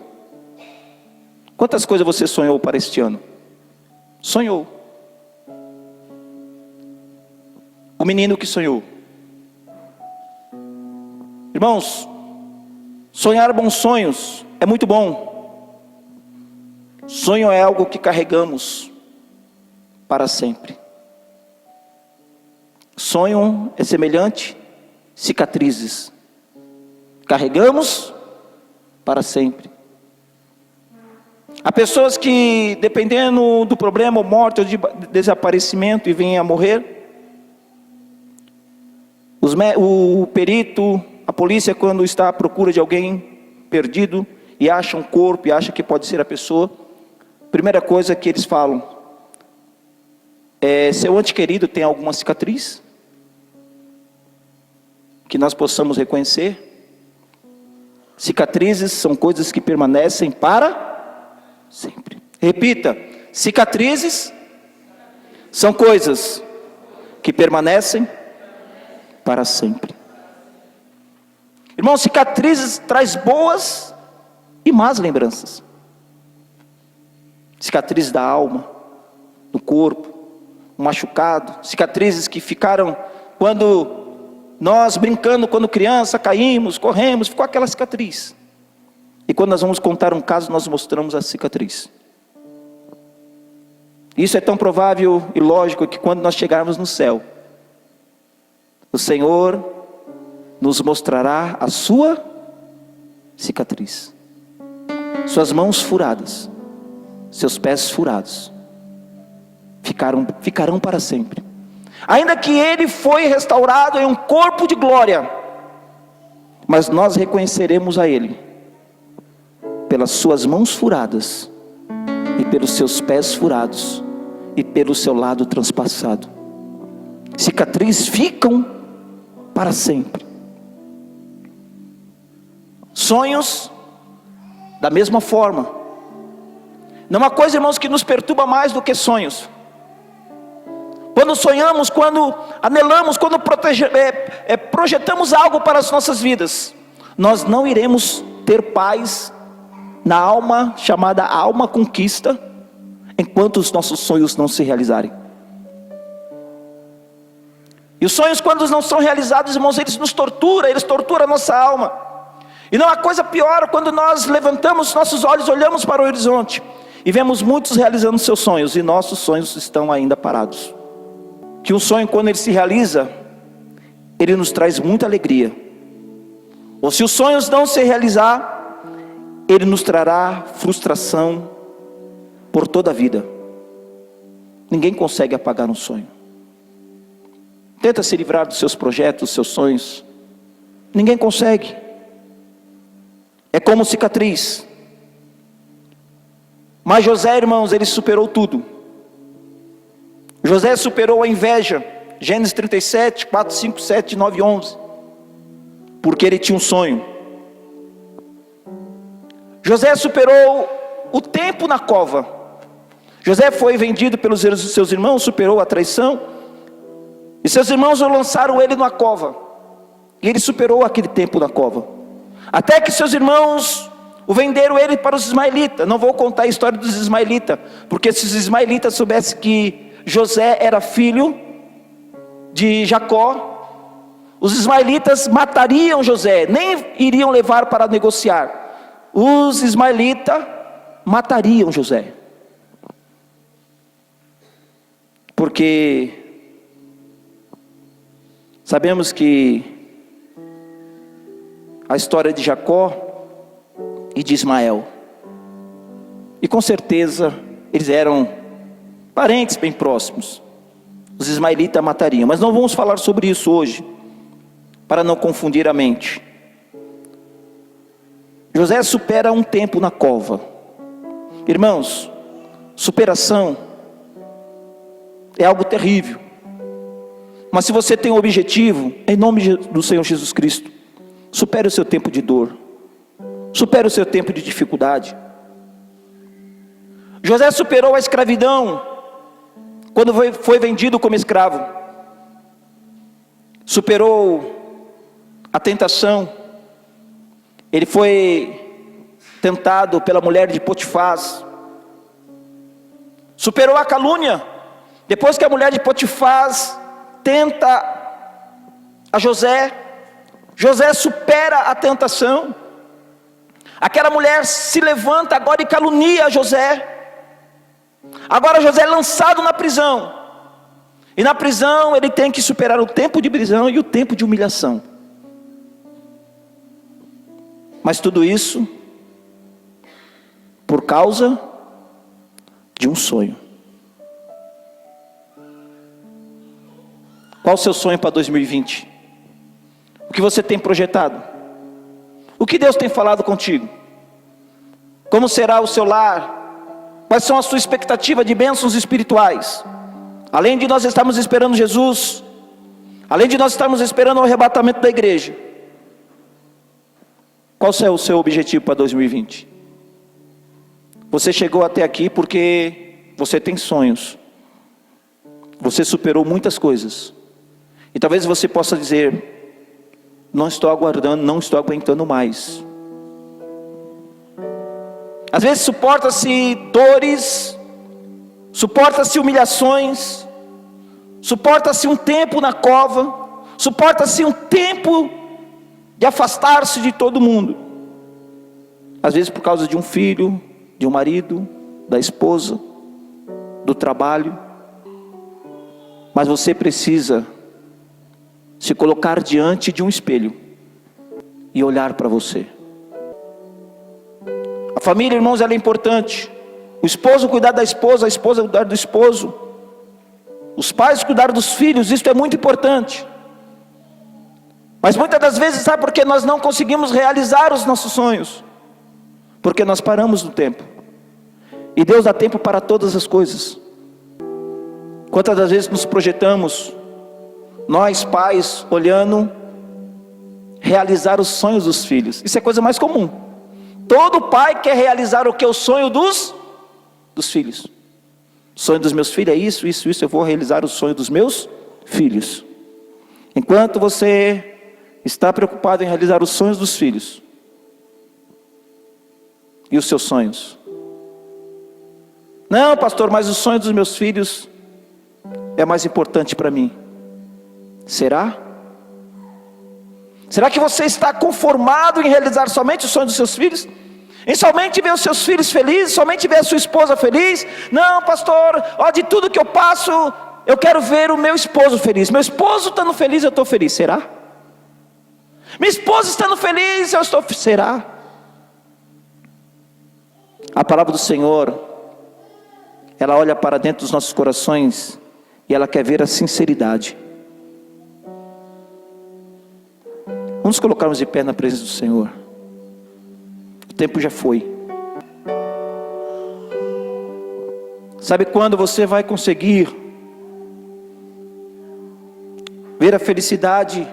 Quantas coisas você sonhou para este ano? Sonhou. O menino que sonhou. Irmãos, sonhar bons sonhos é muito bom. Sonho é algo que carregamos para sempre. Sonho é semelhante cicatrizes. carregamos para sempre. Há pessoas que, dependendo do problema, ou morte, ou de desaparecimento, e vêm a morrer. O perito, a polícia, quando está à procura de alguém perdido, e acha um corpo, e acha que pode ser a pessoa, primeira coisa que eles falam é: seu ente querido tem alguma cicatriz que nós possamos reconhecer? Cicatrizes são coisas que permanecem para sempre. Repita: cicatrizes são coisas que permanecem para sempre. Irmão, cicatrizes traz boas e más lembranças. Cicatrizes da alma, do corpo, um machucado, cicatrizes que ficaram quando nós, brincando quando criança, caímos, corremos, ficou aquela cicatriz. E quando nós vamos contar um caso, nós mostramos a cicatriz. Isso é tão provável e lógico que quando nós chegarmos no céu, o Senhor nos mostrará a sua cicatriz. Suas mãos furadas, seus pés furados, ficarão para sempre. Ainda que ele foi restaurado em um corpo de glória, mas nós reconheceremos a ele pelas suas mãos furadas, e pelos seus pés furados, e pelo seu lado transpassado. Cicatrizes ficam para sempre. Sonhos, da mesma forma. Não há coisa, irmãos, que nos perturba mais do que sonhos. Quando sonhamos, quando anelamos, quando projetamos algo para as nossas vidas, nós não iremos ter paz na alma, chamada alma conquista, enquanto os nossos sonhos não se realizarem. E os sonhos, quando não são realizados, irmãos, eles nos torturam, eles torturam a nossa alma. E não há coisa pior quando nós levantamos nossos olhos, olhamos para o horizonte e vemos muitos realizando seus sonhos, e nossos sonhos estão ainda parados. Que um sonho, quando ele se realiza, ele nos traz muita alegria. Ou se os sonhos não se realizar, ele nos trará frustração por toda a vida. Ninguém consegue apagar um sonho. Tenta se livrar dos seus projetos, dos seus sonhos. Ninguém consegue. É como cicatriz. Mas José, irmãos, ele superou tudo. José superou a inveja. Gênesis 37, 4, 5, 7, 9 e 11. Porque ele tinha um sonho. José superou o tempo na cova. José foi vendido pelos seus irmãos, superou a traição. E seus irmãos lançaram ele numa cova. E ele superou aquele tempo na cova. Até que seus irmãos o venderam ele para os ismaelitas. Não vou contar a história dos ismaelitas, porque se os ismaelitas soubessem que José era filho de Jacó, os ismaelitas matariam José, nem iriam levar para negociar. Os ismaelitas matariam José. Porque sabemos que a história de Jacó e de Ismael, e com certeza eles eram parentes bem próximos. Os ismaelitas matariam, mas não vamos falar sobre isso hoje, para não confundir a mente. José supera um tempo na cova. Irmãos, superação é algo terrível. Mas se você tem um objetivo, em nome do Senhor Jesus Cristo, supere o seu tempo de dor, supere o seu tempo de dificuldade. José superou a escravidão, quando foi vendido como escravo. Superou a tentação. Ele foi tentado pela mulher de Potifar. Superou a calúnia. Depois que a mulher de Potifar tenta a José, José supera a tentação. Aquela mulher se levanta agora e calunia José. Agora José é lançado na prisão. E na prisão ele tem que superar o tempo de prisão e o tempo de humilhação. Mas tudo isso por causa de um sonho. Qual o seu sonho para 2020? O que você tem projetado? O que Deus tem falado contigo? Como será o seu lar? Quais são a sua expectativa de bênçãos espirituais? Além de nós estarmos esperando Jesus, além de nós estarmos esperando o arrebatamento da igreja, qual é o seu objetivo para 2020? Você chegou até aqui porque você tem sonhos. Você superou muitas coisas. E talvez você possa dizer: não estou aguardando, não estou aguentando mais. Às vezes suporta-se dores, suporta-se humilhações, suporta-se um tempo na cova, suporta-se um tempo de afastar-se de todo mundo. Às vezes por causa de um filho, de um marido, da esposa, do trabalho. Mas você precisa se colocar diante de um espelho e olhar para você. A família, irmãos, ela é importante. O esposo cuidar da esposa, a esposa cuidar do esposo, os pais cuidar dos filhos, isso é muito importante. Mas muitas das vezes, sabe por que nós não conseguimos realizar os nossos sonhos? Porque nós paramos no tempo. E Deus dá tempo para todas as coisas. Quantas das vezes nos projetamos, nós pais, olhando, realizar os sonhos dos filhos? Isso é a coisa mais comum. Todo pai quer realizar o que? O sonho dos filhos. O sonho dos meus filhos é isso, eu vou realizar o sonho dos meus filhos. Enquanto você está preocupado em realizar os sonhos dos filhos, e os seus sonhos? Não, pastor, mas os sonhos dos meus filhos é mais importante para mim. Será? Será que você está conformado em realizar somente os sonhos dos seus filhos? Em somente ver os seus filhos felizes, somente ver a sua esposa feliz? Não, pastor, ó, de tudo que eu passo, eu quero ver o meu esposo feliz. Meu esposo estando feliz, eu estou feliz. Será? Minha esposa estando feliz, eu estou. Será? A palavra do Senhor, ela olha para dentro dos nossos corações e ela quer ver a sinceridade. Vamos colocarmos de pé na presença do Senhor. O tempo já foi. Sabe quando você vai conseguir ver a felicidade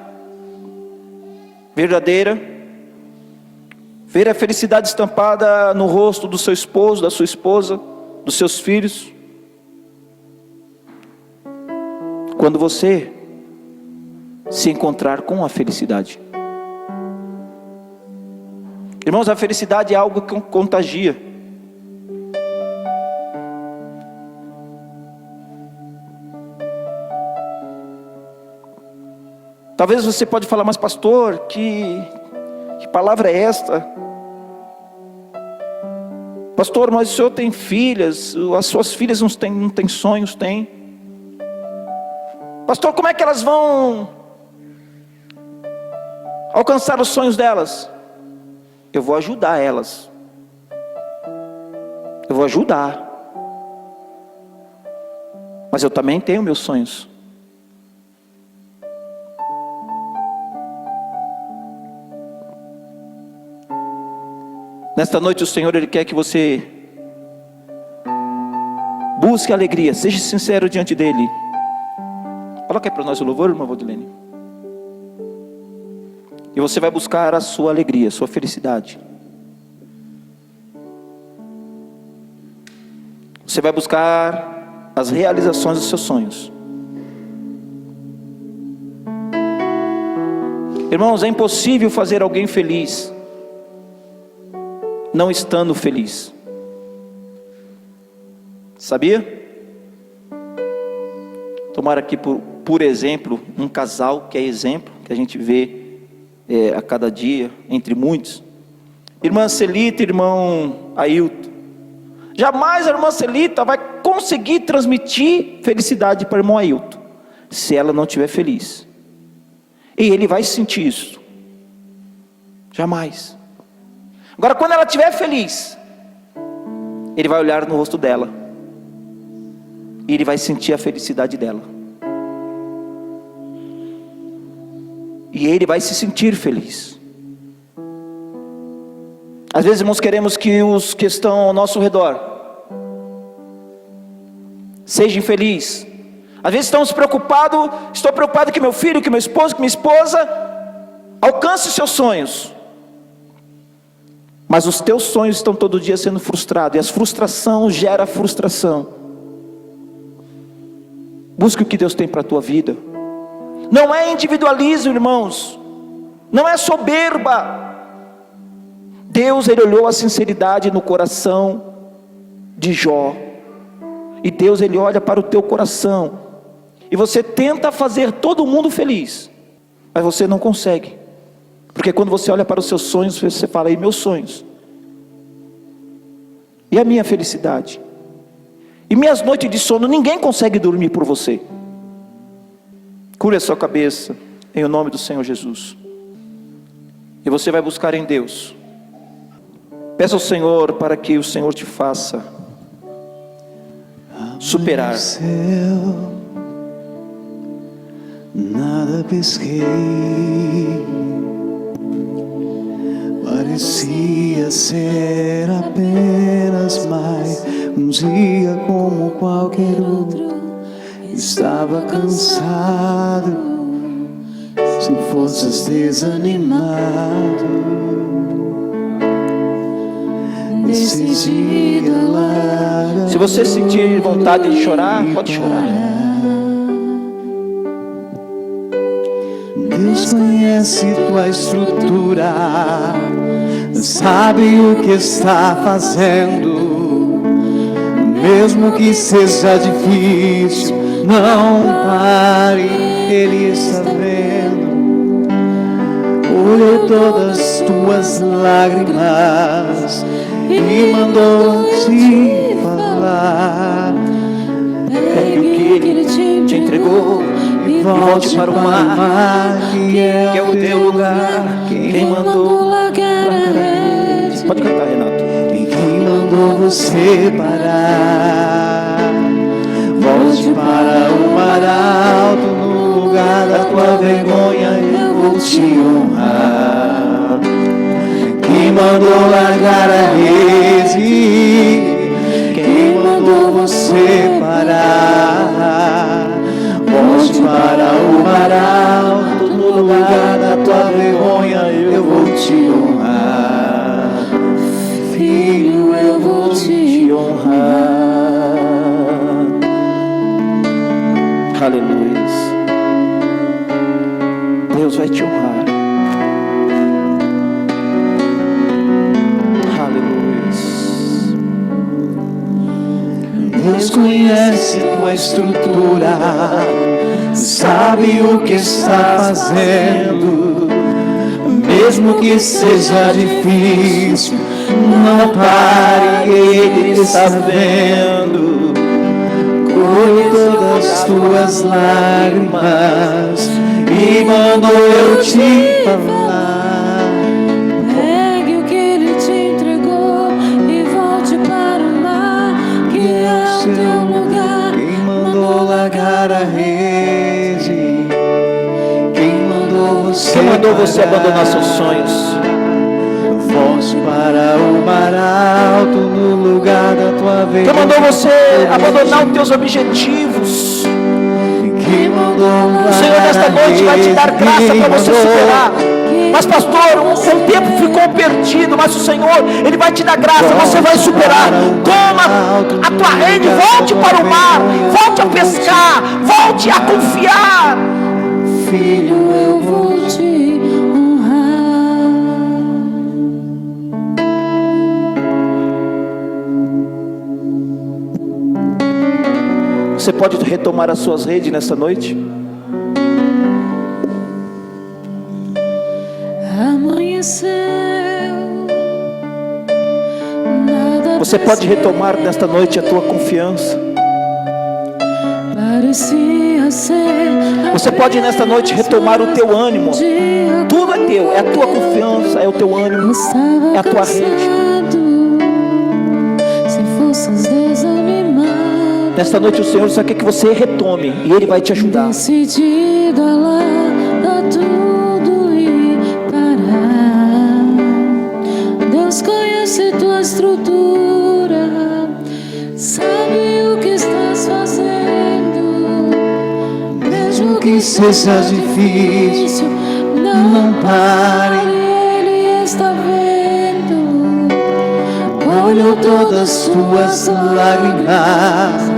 verdadeira? Ver a felicidade estampada no rosto do seu esposo, da sua esposa, dos seus filhos? Quando você se encontrar com a felicidade. Irmãos, a felicidade é algo que contagia. Talvez você pode falar: mas pastor, que palavra é esta? Pastor, mas o senhor tem filhas, as suas filhas não têm sonhos? Tem. Pastor, como é que elas vão alcançar os sonhos delas? Eu vou ajudar elas. Eu vou ajudar. Mas eu também tenho meus sonhos. Nesta noite o Senhor, Ele quer que você busque alegria, seja sincero diante dEle. Coloca aí para nós o louvor, irmã Valdilene. E você vai buscar a sua alegria, a sua felicidade. Você vai buscar as realizações dos seus sonhos. Irmãos, é impossível fazer alguém feliz não estando feliz. Sabia? Tomar aqui por exemplo um casal que é exemplo, que a gente vê a cada dia, entre muitos. Irmã Celita e irmão Ailton. Jamais a irmã Celita vai conseguir transmitir felicidade para o irmão Ailton se ela não estiver feliz. E ele vai sentir isso. Jamais. Agora, quando ela estiver feliz, Ele vai olhar no rosto dela e Ele vai sentir a felicidade dela. E Ele vai se sentir feliz. Às vezes, irmãos, queremos que os que estão ao nosso redor sejam felizes. Às vezes estamos preocupados, estou preocupado que meu filho, que meu esposo, que minha esposa alcance os seus sonhos. Mas os teus sonhos estão todo dia sendo frustrados, e a frustração gera frustração. Busque o que Deus tem para a tua vida. Não é individualismo, irmãos, não é soberba. Deus, Ele olhou a sinceridade no coração de Jó, e Deus, Ele olha para o teu coração, e você tenta fazer todo mundo feliz, mas você não consegue, porque quando você olha para os seus sonhos, você fala: e meus sonhos? E a minha felicidade? E minhas noites de sono? Ninguém consegue dormir por você. Cure a sua cabeça, em o nome do Senhor Jesus, e você vai buscar em Deus. Peça ao Senhor para que o Senhor te faça superar. Nada pesquei, parecia ser apenas mais um dia como qualquer outro. Estava cansado, sem forças, desanimado. Decidido largar. Se você sentir vontade de chorar, pode chorar. Deus conhece tua estrutura, sabe o que está fazendo. Mesmo que seja difícil, não pare, Ele está vendo. Olhou todas as tuas lágrimas e mandou te falar. Pegue o que Ele te entregou e volte para o mar, que é o teu lugar. Quem mandou largar a rede? Pode cantar, Renato. E quem mandou você parar? Volte para o mar alto, no lugar da tua vergonha eu vou te honrar. Quem mandou largar a rede? Quem mandou você parar? Volte para o mar alto, no lugar da tua vergonha eu vou te honrar. Filho, eu vou te honrar. Aleluia. Deus vai te honrar. Aleluia. Deus conhece tua estrutura, sabe o que está fazendo. Mesmo que seja difícil, não pare, Ele está vendo. Colhe todas as tuas lágrimas e mandou eu te falar. Pegue o que Ele te entregou e volte para o mar, que é o teu lugar. Quem mandou largar a rede? Quem mandou você abandonar seus sonhos? Volte para o mar alto, no lugar da tua vergonha. Quem mandou você abandonar os teus objetivos? Quem mandou O Senhor nesta noite vai te dar graça para você superar. Mas pastor, um tempo ficou perdido, mas o Senhor, Ele vai te dar graça, você vai superar. Toma a tua rede, volte para o mar, volte a pescar, volte a confiar. Filho, eu vou te honrar. Você pode retomar as suas redes nessa noite? Amanheceu, nada Você pode retomar nesta noite a tua confiança. parecia Você pode nesta noite retomar o teu ânimo. Tudo é teu, é a tua confiança, é o teu ânimo, é a tua rede. Nesta noite o Senhor só quer que você retome e Ele vai te ajudar. Decidido a largar tudo e parar. Deus conhece tua estrutura, sabe o que estás fazendo. Mesmo Que seja difícil, não pare. Ele está vendo. Olhou todas as tuas lágrimas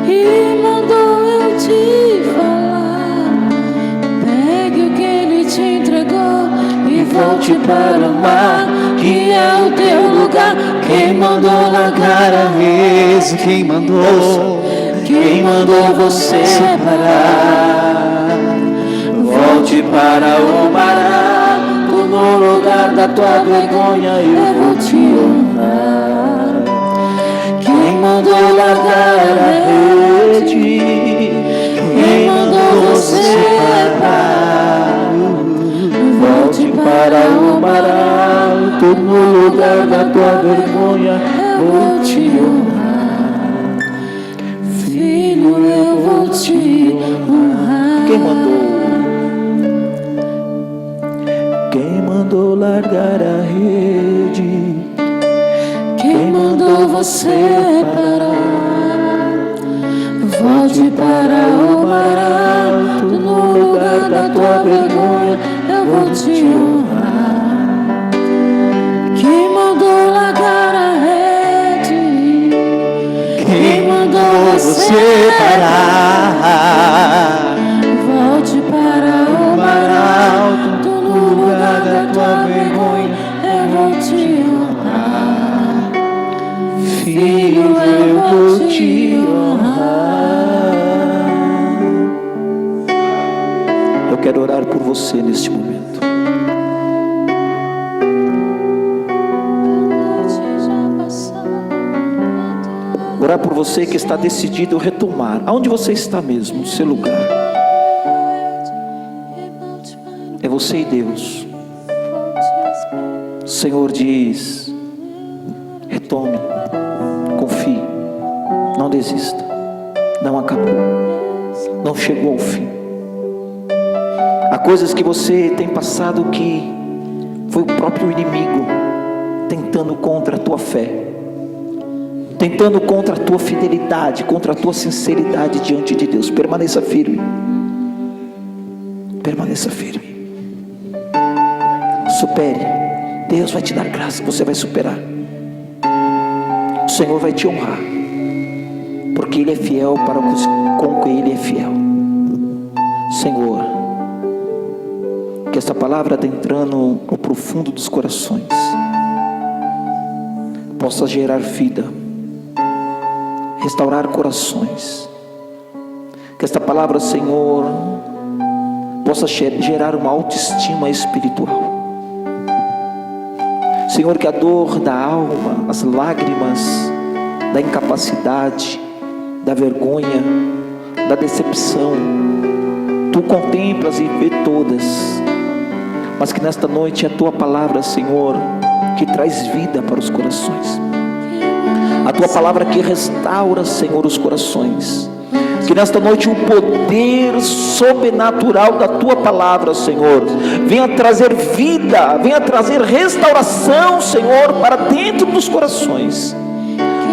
E mandou eu te falar. Pegue o que Ele te entregou e volte para o mar, que é o teu lugar. Quem mandou largar a rede? Quem mandou você parar? Volte para o barato, no lugar da tua vergonha eu vou te honrar. Quem mandou largar a rede? Quem mandou você parar? Volte para o barato, no lugar da tua vergonha Eu vou te honrar, filho, eu vou te honrar. Quem mandou? Quem mandou largar a rede? Quem mandou você parar? Volte para o barato, no lugar da tua vergonha eu vou te honrar. Quem mandou largar a rede? Quem mandou você parar? Volte para o barato, no lugar da tua vergonha eu vou te honrar. Filho, eu vou te honrar. Eu quero orar por você neste momento. Orar por você que está decidido a retomar. Aonde você está mesmo, no seu lugar. É você e Deus. O Senhor diz: retome, confie, não desista, não acabou, não chegou ao fim. Há coisas que você tem passado que foi o próprio inimigo tentando contra a tua fé, tentando contra a tua fidelidade, contra a tua sinceridade diante de Deus. Permaneça firme, permaneça firme, supere. Deus vai te dar graça, você vai superar. O Senhor vai te honrar, porque Ele é fiel para os com que Ele é fiel. Senhor, que esta palavra adentrando no profundo dos corações possa gerar vida, restaurar corações. Que esta palavra, Senhor, possa gerar uma autoestima espiritual. Senhor, que a dor da alma, as lágrimas da incapacidade, da vergonha, da decepção, Tu contemplas e vê todas, mas que nesta noite a Tua palavra, Senhor, que traz vida para os corações, a Tua palavra que restaura, Senhor, os corações. Que nesta noite o poder sobrenatural da Tua palavra, Senhor, venha trazer vida, venha trazer restauração, Senhor, para dentro dos corações,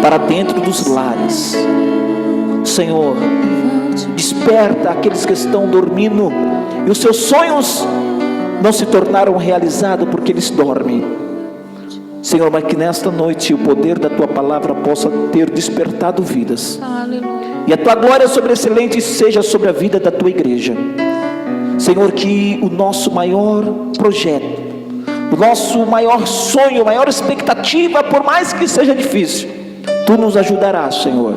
para dentro dos lares. Senhor, desperta aqueles que estão dormindo e os seus sonhos não se tornaram realizados porque eles dormem. Senhor, mas que nesta noite o poder da Tua palavra possa ter despertado vidas. Aleluia. E a Tua glória sobreexcelente seja sobre a vida da Tua igreja. Senhor, que o nosso maior projeto, o nosso maior sonho, a maior expectativa, por mais que seja difícil, Tu nos ajudarás, Senhor,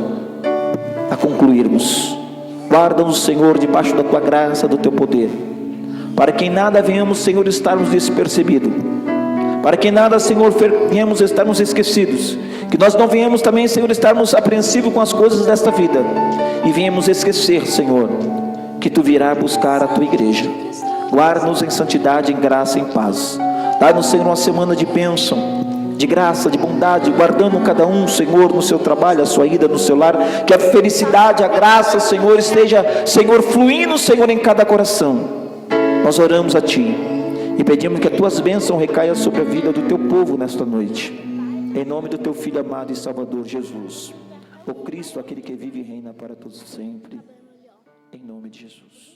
a concluirmos. Guarda-nos, Senhor, debaixo da Tua graça, do Teu poder, para que em nada venhamos, Senhor, estarmos despercebidos, para que em nada, Senhor, venhamos estarmos esquecidos, que nós não venhamos também, Senhor, estarmos apreensivos com as coisas desta vida, e venhamos esquecer, Senhor, que Tu virás buscar a Tua igreja. Guarda-nos em santidade, em graça, em paz. Dá-nos, Senhor, uma semana de bênção, de graça, de bondade, guardando cada um, Senhor, no seu trabalho, a sua ida no seu lar, que a felicidade, a graça, Senhor, esteja, Senhor, fluindo, Senhor, em cada coração. Nós oramos a Ti e pedimos que as Tuas bênçãos recaiam sobre a vida do Teu povo nesta noite, em nome do Teu Filho amado e Salvador Jesus, o Cristo, aquele que vive e reina para todos sempre, em nome de Jesus.